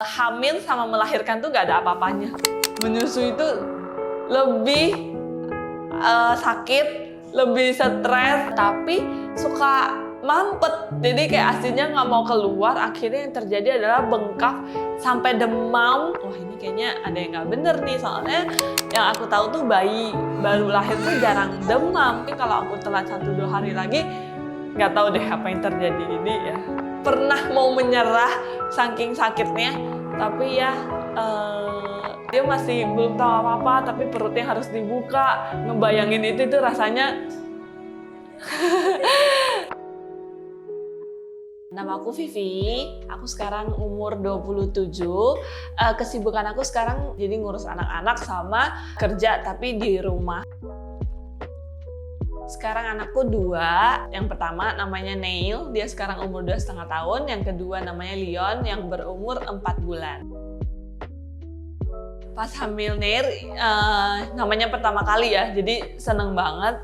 hamil sama melahirkan tuh gak ada apa-apanya. Menyusui itu lebih sakit, lebih stres, tapi suka mampet. Jadi kayak aslinya nggak mau keluar. Akhirnya yang terjadi adalah bengkak sampai demam. Wah, ini kayaknya ada yang nggak bener nih. Soalnya yang aku tahu tuh bayi baru lahir tuh jarang demam. Tapi kalau aku telat 1-2 hari lagi, nggak tahu deh apa yang terjadi. Ini ya pernah mau menyerah saking sakitnya, tapi ya dia masih belum tahu apa-apa, tapi perutnya harus dibuka. Ngebayangin itu rasanya. Nama aku Vivi, aku sekarang umur 27. Kesibukan aku sekarang jadi ngurus anak-anak sama kerja tapi di rumah. Sekarang anakku 2, yang pertama namanya Neil, dia sekarang umur 2,5 tahun. Yang kedua namanya Leon, yang berumur 4 bulan. Pas hamil Neil, namanya pertama kali ya, jadi seneng banget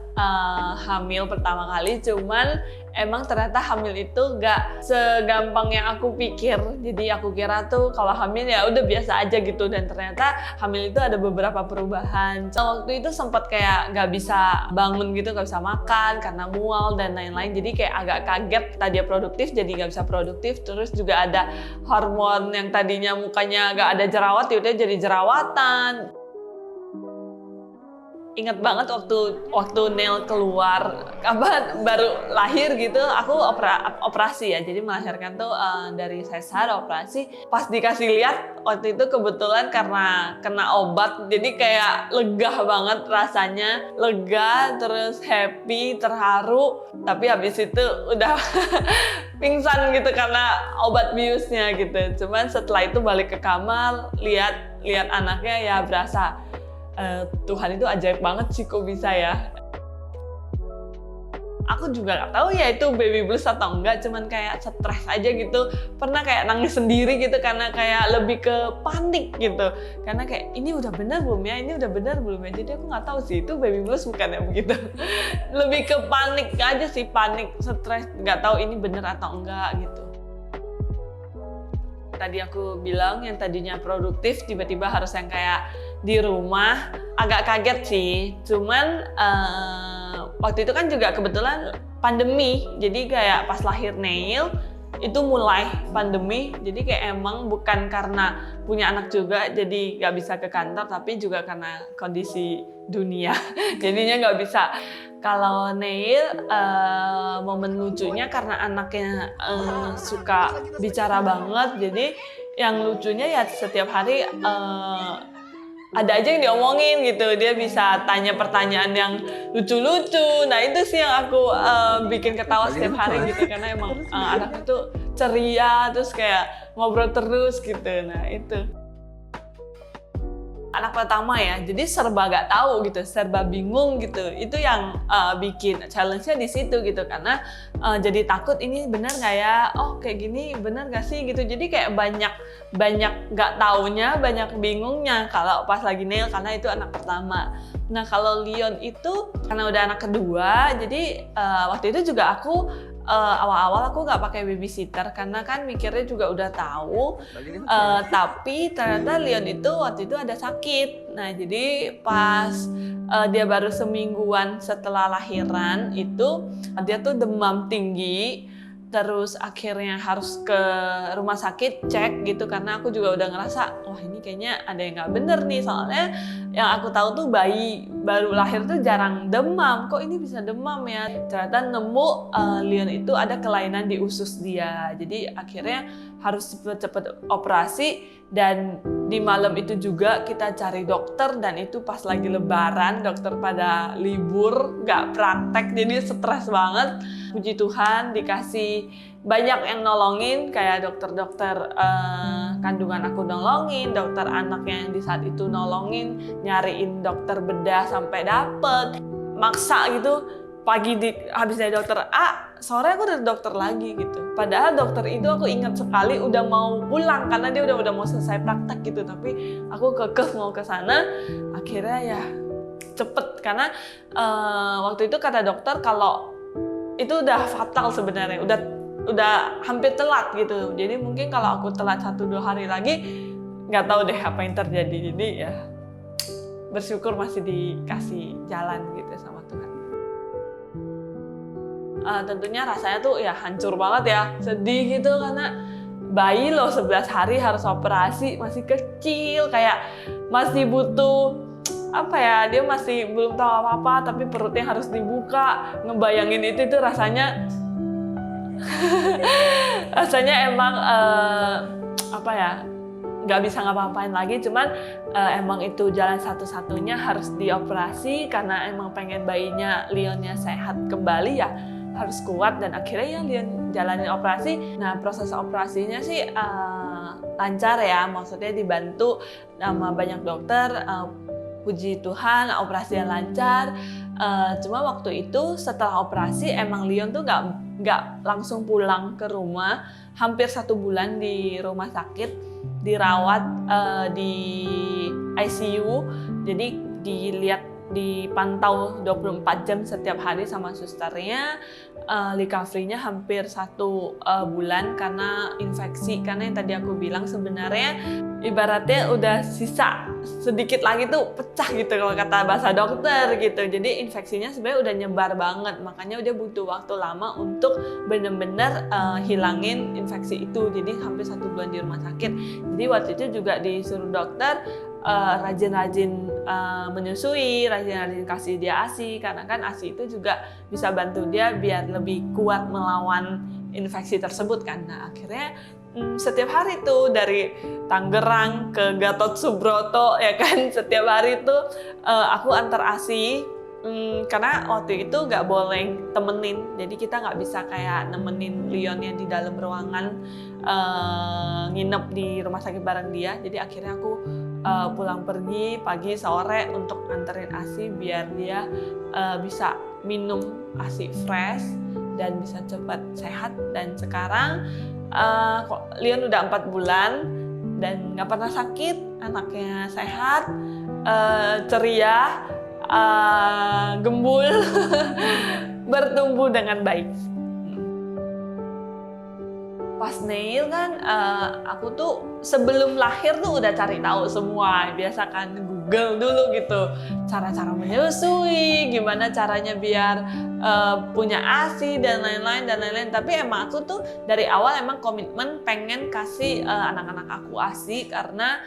hamil pertama kali. Cuman emang ternyata hamil itu gak segampang yang aku pikir. Jadi aku kira tuh kalau hamil ya udah biasa aja gitu, dan ternyata hamil itu ada beberapa perubahan. Waktu itu sempat kayak gak bisa bangun gitu, gak bisa makan karena mual dan lain-lain. Jadi kayak agak kaget, tadinya produktif jadi gak bisa produktif. Terus juga ada hormon yang tadinya mukanya gak ada jerawat, yaudah jadi jerawatan. Ingat banget waktu Neil keluar, baru lahir gitu, aku operasi ya. Jadi melahirkan tuh dari sesar, operasi. Pas dikasih lihat waktu itu kebetulan karena kena obat, jadi kayak lega banget rasanya, lega, terus happy, terharu. Tapi habis itu udah pingsan gitu karena obat biusnya gitu. Cuman setelah itu balik ke kamar, lihat anaknya, ya berasa Tuhan itu ajaib banget sih, kok bisa ya. Aku juga nggak tahu ya itu baby blues atau enggak, cuman kayak stres aja gitu. Pernah kayak nangis sendiri gitu karena kayak lebih ke panik gitu. Karena kayak ini udah bener belum ya, ini udah bener belum ya. Jadi aku nggak tahu sih itu baby blues bukan ya begitu. Lebih ke panik aja sih, panik, stres, nggak tahu ini bener atau enggak gitu. Tadi aku bilang yang tadinya produktif tiba-tiba harus yang kayak di rumah, agak kaget sih. Cuman waktu itu kan juga kebetulan pandemi, jadi kayak pas lahir Neil itu mulai pandemi. Jadi kayak emang bukan karena punya anak juga jadi nggak bisa ke kantor, tapi juga karena kondisi dunia. Jadinya nggak bisa. Kalau Neil, momen lucunya karena anaknya suka bicara banget, jadi yang lucunya ya setiap hari ada aja yang diomongin gitu. Dia bisa tanya pertanyaan yang lucu-lucu. Nah itu sih yang aku bikin ketawa setiap hari gitu, karena emang anaknya tuh ceria, terus kayak ngobrol terus gitu. Nah itu. Anak pertama ya, jadi serba gak tahu gitu, serba bingung gitu. Itu yang bikin challenge-nya di situ gitu, karena jadi takut ini benar nggak ya, oh kayak gini benar nggak sih gitu. Jadi kayak banyak gak taunya, banyak bingungnya kalau pas lagi Neil, karena itu anak pertama. Nah kalau Leon itu karena udah anak kedua, jadi waktu itu juga aku awal-awal aku nggak pakai babysitter karena kan mikirnya juga udah tahu, tapi ternyata Leon itu waktu itu ada sakit. Nah jadi pas dia baru semingguan setelah lahiran itu dia tuh demam tinggi, terus akhirnya harus ke rumah sakit cek gitu, karena aku juga udah ngerasa wah ini kayaknya ada yang nggak bener nih. Soalnya yang aku tahu tuh bayi baru lahir tuh jarang demam, kok ini bisa demam ya. Ternyata nemu Leon itu ada kelainan di usus dia, jadi akhirnya harus cepet-cepet operasi. Dan di malam itu juga kita cari dokter, dan itu pas lagi lebaran, dokter pada libur, nggak praktek, jadi stres banget. Puji Tuhan dikasih banyak yang nolongin, kayak dokter-dokter kandungan aku nolongin, dokter anaknya yang di saat itu nolongin, nyariin dokter bedah sampai dapet. Maksa gitu, pagi habis dari dokter A, sore aku dari dokter lagi gitu. Padahal dokter itu aku ingat sekali udah mau pulang karena dia udah mau selesai praktek gitu, tapi aku kekeh mau ke sana. Akhirnya ya cepet, karena waktu itu kata dokter kalau itu udah fatal sebenarnya, udah udah hampir telat gitu. Jadi mungkin kalau aku telat 1-2 hari lagi, nggak tahu deh apa yang terjadi. Jadi ya bersyukur masih dikasih jalan gitu sama Tuhan. Tentunya rasanya tuh ya hancur banget ya, sedih gitu karena bayi loh 11 hari harus operasi, masih kecil, kayak masih butuh apa ya, dia masih belum tahu apa-apa tapi perutnya harus dibuka. Ngebayangin itu rasanya rasanya emang apa ya, nggak bisa ngapa-ngapain lagi, cuman emang itu jalan satu-satunya, harus dioperasi karena emang pengen bayinya Leonnya sehat kembali ya, harus kuat. Dan akhirnya ya Leon jalanin operasi. Nah, proses operasinya sih lancar ya, maksudnya dibantu sama banyak dokter. Puji Tuhan, operasinya lancar. Cuma waktu itu setelah operasi emang Leon tuh nggak langsung pulang ke rumah, hampir 1 bulan di rumah sakit, dirawat di ICU. Jadi dipantau 24 jam setiap hari sama susternya. Recovery-nya hampir 1 bulan karena infeksi. Karena yang tadi aku bilang sebenarnya ibaratnya udah sisa sedikit lagi tuh pecah gitu kalau kata bahasa dokter gitu. Jadi infeksinya sebenarnya udah nyebar banget, makanya udah butuh waktu lama untuk bener-bener hilangin infeksi itu. Jadi hampir 1 bulan di rumah sakit. Jadi waktu itu juga disuruh dokter rajin-rajin menyusui, rajin-rajin kasih dia ASI, karena kan ASI itu juga bisa bantu dia biar lebih kuat melawan infeksi tersebut kan. Nah, akhirnya setiap hari tuh dari Tangerang ke Gatot Subroto ya kan, setiap hari tuh aku antar ASI. Karena waktu itu nggak boleh temenin, jadi kita nggak bisa kayak nemenin Leon yang di dalam ruangan nginep di rumah sakit bareng dia. Jadi akhirnya aku pulang pergi pagi sore untuk anterin ASI biar dia bisa minum ASI fresh dan bisa cepat sehat. Dan sekarang Leon udah 4 bulan dan nggak pernah sakit, anaknya sehat, ceria, gembul, bertumbuh dengan baik. Pas Neil kan aku tuh sebelum lahir tuh udah cari tahu semua, biasa kan Google dulu gitu, cara-cara menyusui, gimana caranya biar punya ASI dan lain-lain. Tapi emang aku tuh dari awal emang komitmen pengen kasih anak-anak aku ASI karena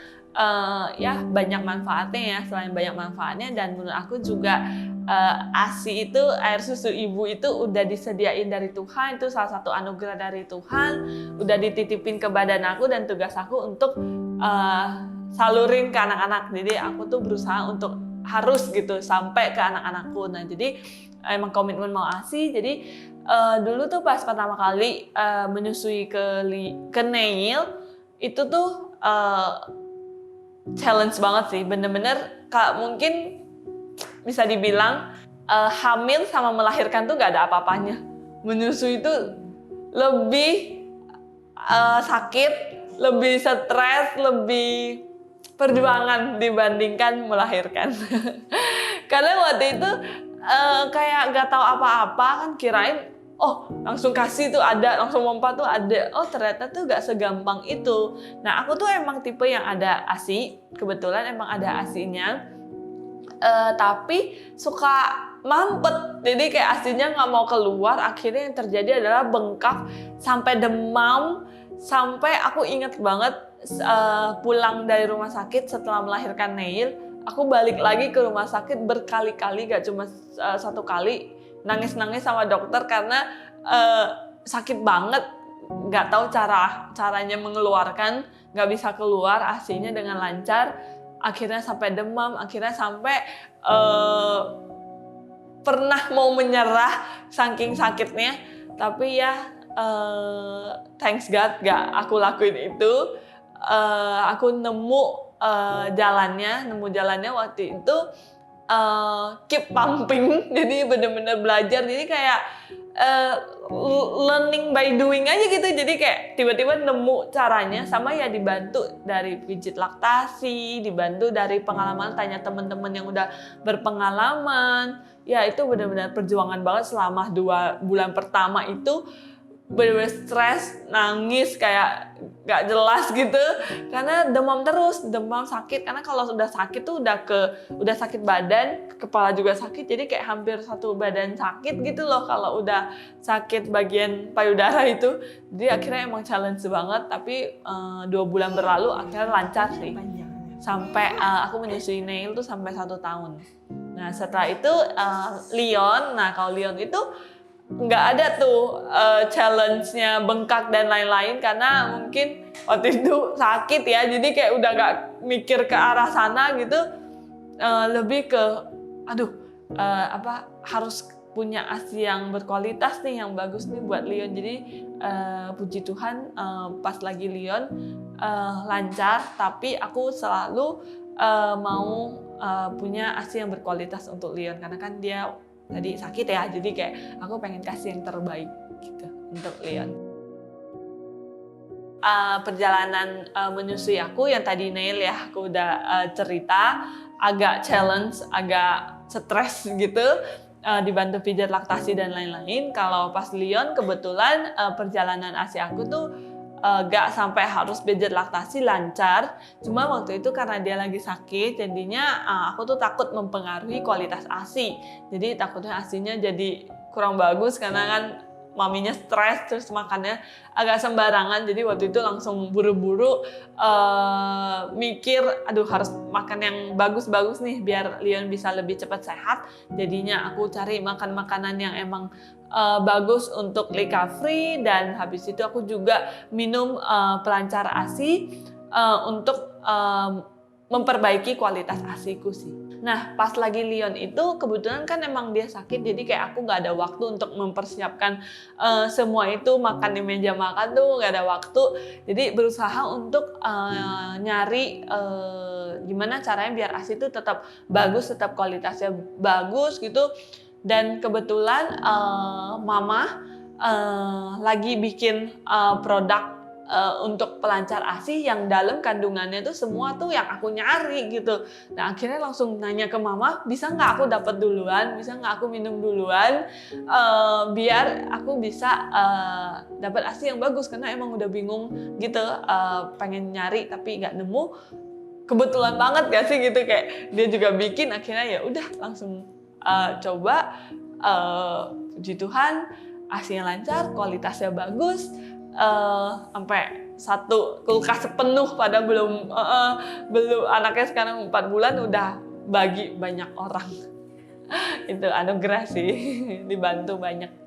ya banyak manfaatnya ya. Selain banyak manfaatnya, dan menurut aku juga ASI itu, air susu ibu itu udah disediain dari Tuhan, itu salah satu anugerah dari Tuhan, udah dititipin ke badan aku dan tugas aku untuk salurin ke anak-anak. Jadi aku tuh berusaha untuk harus gitu sampai ke anak-anakku. Nah, jadi emang komitmen mau ASI. Jadi dulu tuh pas pertama kali menyusui ke Neil itu tuh challenge banget sih, bener-bener mungkin bisa dibilang hamil sama melahirkan tuh gak ada apa-apanya. Menyusui itu lebih sakit, lebih stres, lebih perjuangan dibandingkan melahirkan. Karena waktu itu kayak gak tahu apa-apa kan, kirain oh langsung kasih tuh ada, langsung pompa tuh ada. Oh ternyata tuh gak segampang itu. Nah, aku tuh emang tipe yang ada ASI, kebetulan emang ada ASI-nya. Tapi suka mampet, jadi kayak ASI-nya nggak mau keluar. Akhirnya yang terjadi adalah bengkak sampai demam, sampai aku inget banget pulang dari rumah sakit setelah melahirkan Neil, aku balik lagi ke rumah sakit berkali-kali, gak cuma 1 kali, nangis-nangis sama dokter karena sakit banget, nggak tahu caranya mengeluarkan, nggak bisa keluar ASI-nya dengan lancar. Akhirnya sampai demam, akhirnya sampai pernah mau menyerah saking sakitnya. Tapi ya thanks God gak aku lakuin itu. Aku nemu jalannya waktu itu, keep pumping. Jadi bener-bener belajar, jadi kayak learning by doing aja gitu. Jadi kayak tiba-tiba nemu caranya, sama ya dibantu dari pijit laktasi, dibantu dari pengalaman, tanya teman-teman yang udah berpengalaman. Ya itu benar-benar perjuangan banget selama 2 bulan pertama itu. bener-bener stres, nangis kayak gak jelas gitu karena demam terus, demam sakit. Karena kalau sudah sakit tuh udah sakit badan, kepala juga sakit, jadi kayak hampir satu badan sakit gitu loh kalau udah sakit bagian payudara itu. Jadi akhirnya emang challenge banget, tapi 2 bulan berlalu akhirnya lancar sih. Sampai aku menyusui Neil tuh sampai 1 tahun. Nah setelah itu Leon, nah kalau Leon itu nggak ada tuh challenge-nya bengkak dan lain-lain karena mungkin waktu itu sakit ya, jadi kayak udah nggak mikir ke arah sana gitu. Lebih ke harus punya ASI yang berkualitas nih, yang bagus nih buat Leon. Jadi puji Tuhan pas lagi Leon lancar, tapi aku selalu mau punya ASI yang berkualitas untuk Leon karena kan dia tadi sakit ya, jadi kayak aku pengen kasih yang terbaik gitu untuk Leon. Perjalanan menyusui aku yang tadi Neil ya aku udah cerita, agak challenge, agak stres gitu, dibantu pijat laktasi dan lain-lain. Kalau pas Leon kebetulan perjalanan ASI aku tuh gak sampai harus pijat laktasi, lancar. Cuma waktu itu karena dia lagi sakit, jadinya aku tuh takut mempengaruhi kualitas ASI. Jadi takutnya ASInya jadi kurang bagus karena kan maminya stres, terus makannya agak sembarangan. Jadi waktu itu langsung buru-buru mikir, harus makan yang bagus-bagus nih biar Leon bisa lebih cepat sehat. Jadinya aku cari makan makanan yang emang bagus untuk recovery, dan habis itu aku juga minum pelancar ASI untuk memperbaiki kualitas ASIku sih. Nah pas lagi Leon itu kebetulan kan emang dia sakit, jadi kayak aku nggak ada waktu untuk mempersiapkan semua itu, makan di meja makan tuh nggak ada waktu. Jadi berusaha untuk nyari gimana caranya biar ASI itu tetap bagus, tetap kualitasnya bagus gitu. Dan kebetulan mama lagi bikin produk untuk pelancar ASI yang dalam kandungannya tuh semua tuh yang aku nyari gitu. Nah akhirnya langsung nanya ke mama, bisa nggak aku dapat duluan, bisa nggak aku minum duluan, biar aku bisa dapat ASI yang bagus, karena emang udah bingung gitu, pengen nyari tapi nggak nemu. Kebetulan banget gak sih gitu, kayak dia juga bikin, akhirnya ya udah langsung coba. Puji Tuhan ASI-nya lancar, kualitasnya bagus, sampai 1 kulkas penuh, pada belum anaknya sekarang 4 bulan udah bagi banyak orang. Itu anugerah sih, dibantu banyak.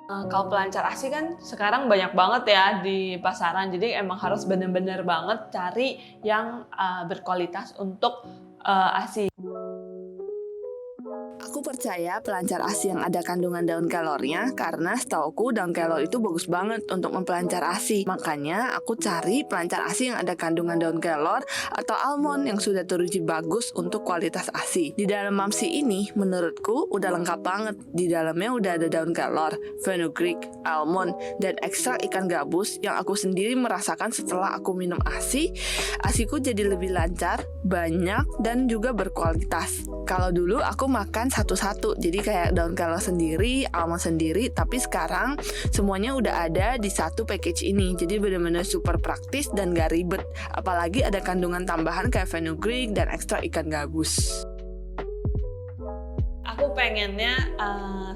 Kalau pelancar ASI kan sekarang banyak banget ya di pasaran, jadi emang harus bener-bener banget cari yang berkualitas untuk ASI. Aku percaya pelancar ASI yang ada kandungan daun kelornya karena setauku daun kelor itu bagus banget untuk mempelancar ASI. Makanya aku cari pelancar ASI yang ada kandungan daun kelor atau almond yang sudah teruji bagus untuk kualitas ASI. Di dalam Mamsi ini menurutku udah lengkap banget. Di dalamnya udah ada daun kelor, fenugreek, almond, dan ekstrak ikan gabus yang aku sendiri merasakan setelah aku minum ASI. ASIku jadi lebih lancar, banyak, dan juga berkualitas. Kalau dulu aku makan satu-satu, jadi kayak daun kelor sendiri, almond sendiri, tapi sekarang semuanya udah ada di satu package ini, jadi benar-benar super praktis dan gak ribet, apalagi ada kandungan tambahan kayak fenugreek dan ekstrak ikan gabus. Aku pengennya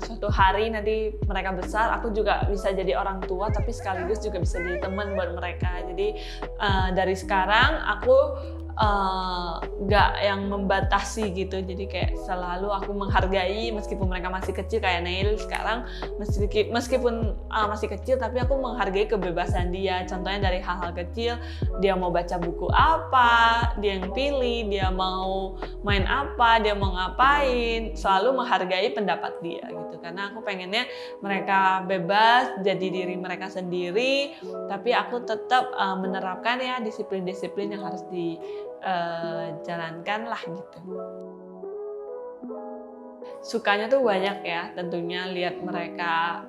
suatu hari nanti mereka besar, aku juga bisa jadi orang tua, tapi sekaligus juga bisa jadi teman buat mereka. Jadi dari sekarang aku gak yang membatasi gitu, jadi kayak selalu aku menghargai meskipun mereka masih kecil, kayak Neil sekarang meskipun masih kecil, tapi aku menghargai kebebasan dia. Contohnya dari hal-hal kecil, dia mau baca buku apa, dia yang pilih, dia mau main apa, dia mau ngapain, selalu menghargai pendapat dia gitu. Karena aku pengennya mereka bebas jadi diri mereka sendiri, tapi aku tetap menerapkan ya disiplin-disiplin yang harus dijalankan lah gitu. Sukanya tuh banyak ya, tentunya lihat mereka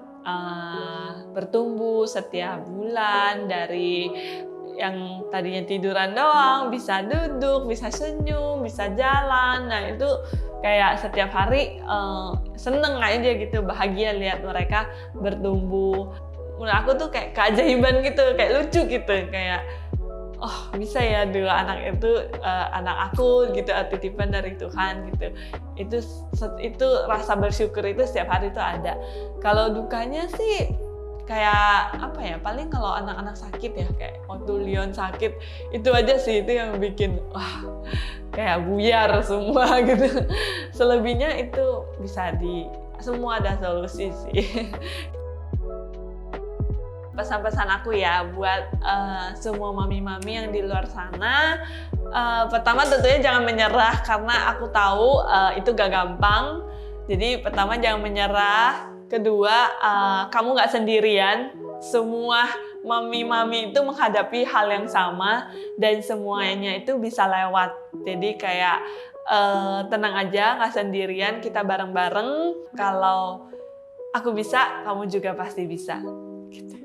bertumbuh setiap bulan, dari yang tadinya tiduran doang bisa duduk, bisa senyum, bisa jalan. Nah itu kayak setiap hari seneng aja gitu, bahagia lihat mereka bertumbuh. Menurut aku tuh kayak keajaiban gitu, kayak lucu gitu, kayak oh bisa ya dua anak itu anak aku gitu, titipan dari Tuhan gitu. Itu rasa bersyukur itu setiap hari itu ada. Kalau dukanya sih kayak apa ya, paling kalau anak-anak sakit ya, kayak waktu Leon sakit itu aja sih, itu yang bikin wah kayak buyar semua gitu. Selebihnya itu semua ada solusi sih. Pesan-pesan aku ya buat semua mami-mami yang di luar sana, pertama tentunya jangan menyerah, karena aku tahu itu gak gampang. Jadi pertama jangan menyerah, kedua kamu gak sendirian, semua mami-mami itu menghadapi hal yang sama dan semuanya itu bisa lewat. Jadi kayak tenang aja, gak sendirian, kita bareng-bareng. Kalau aku bisa, kamu juga pasti bisa gitu.